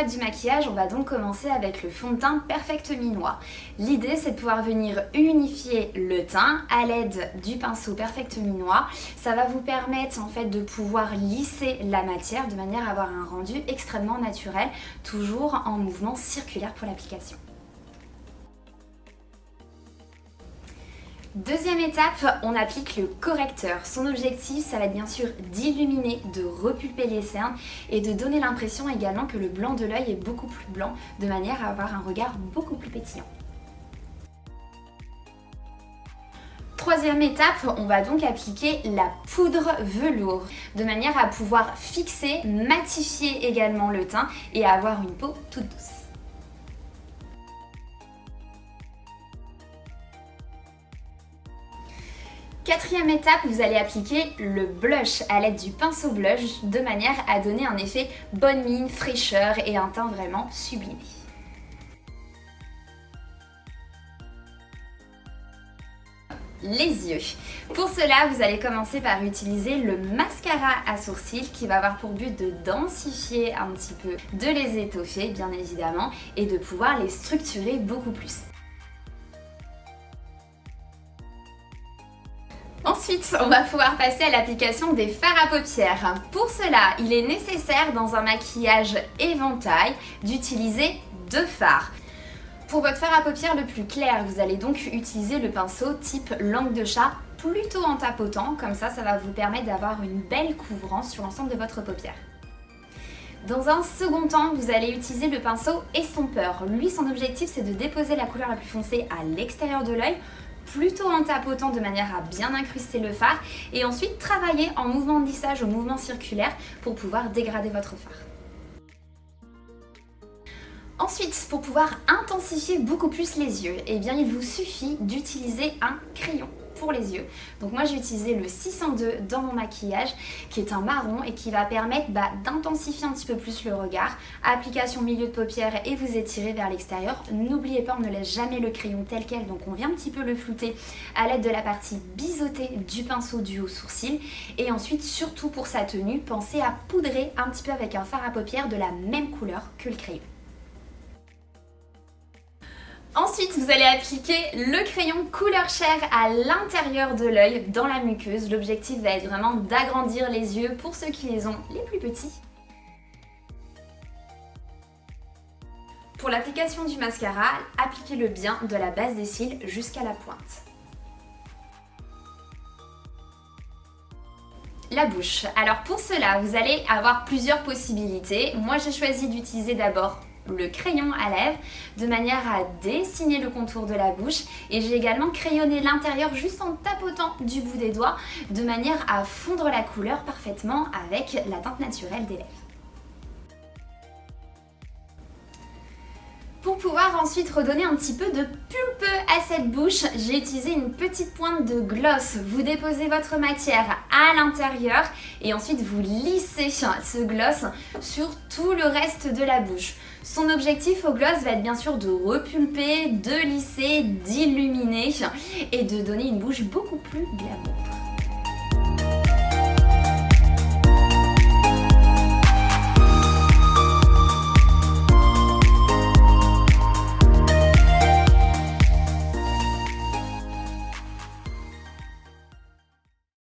étape du maquillage, on va donc commencer avec le fond de teint Perfect Minois. L'idée, c'est de pouvoir venir unifier le teint à l'aide du pinceau Perfect Minois. Ça va vous permettre en fait de pouvoir lisser la matière de manière à avoir un rendu extrêmement naturel, toujours en mouvement circulaire pour l'application. Deuxième étape, on applique le correcteur. Son objectif, ça va être bien sûr d'illuminer, de repulper les cernes et de donner l'impression également que le blanc de l'œil est beaucoup plus blanc, de manière à avoir un regard beaucoup plus pétillant. Troisième étape, on va donc appliquer la poudre velours, de manière à pouvoir fixer, matifier également le teint et à avoir une peau toute douce. Quatrième étape, vous allez appliquer le blush à l'aide du pinceau blush de manière à donner un effet bonne mine, fraîcheur et un teint vraiment sublimé. Les yeux. Pour cela, vous allez commencer par utiliser le mascara à sourcils qui va avoir pour but de densifier un petit peu, de les étoffer bien évidemment et de pouvoir les structurer beaucoup plus. Ensuite, on va pouvoir passer à l'application des fards à paupières. Pour cela, il est nécessaire dans un maquillage éventail d'utiliser 2 fards. Pour votre fard à paupières le plus clair, vous allez donc utiliser le pinceau type langue de chat plutôt en tapotant, comme ça va vous permettre d'avoir une belle couvrance sur l'ensemble de votre paupière. Dans un second temps, vous allez utiliser le pinceau estompeur. Lui, son objectif, c'est de déposer la couleur la plus foncée à l'extérieur de l'œil, plutôt en tapotant de manière à bien incruster le fard et ensuite travailler en mouvement de lissage au mouvement circulaire pour pouvoir dégrader votre fard. Ensuite, pour pouvoir intensifier beaucoup plus les yeux, eh bien il vous suffit d'utiliser un crayon pour les yeux. Donc moi j'ai utilisé le 602 dans mon maquillage qui est un marron et qui va permettre d'intensifier un petit peu plus le regard. Application milieu de paupière et vous étirez vers l'extérieur. N'oubliez pas, on ne laisse jamais le crayon tel quel, donc on vient un petit peu le flouter à l'aide de la partie biseautée du pinceau du haut sourcil. Et ensuite, surtout pour sa tenue, pensez à poudrer un petit peu avec un fard à paupières de la même couleur que le crayon. Ensuite, vous allez appliquer le crayon couleur chair à l'intérieur de l'œil, dans la muqueuse. L'objectif va être vraiment d'agrandir les yeux pour ceux qui les ont les plus petits. Pour l'application du mascara, appliquez-le bien de la base des cils jusqu'à la pointe. La bouche. Alors pour cela, vous allez avoir plusieurs possibilités. Moi, j'ai choisi d'utiliser d'abord le crayon à lèvres de manière à dessiner le contour de la bouche et j'ai également crayonné l'intérieur juste en tapotant du bout des doigts de manière à fondre la couleur parfaitement avec la teinte naturelle des lèvres. Pour pouvoir ensuite redonner un petit peu de pulpeux à cette bouche, j'ai utilisé une petite pointe de gloss. Vous déposez votre matière à l'intérieur et ensuite vous lissez ce gloss sur tout le reste de la bouche. Son objectif au gloss va être bien sûr de repulper, de lisser, d'illuminer et de donner une bouche beaucoup plus glamour.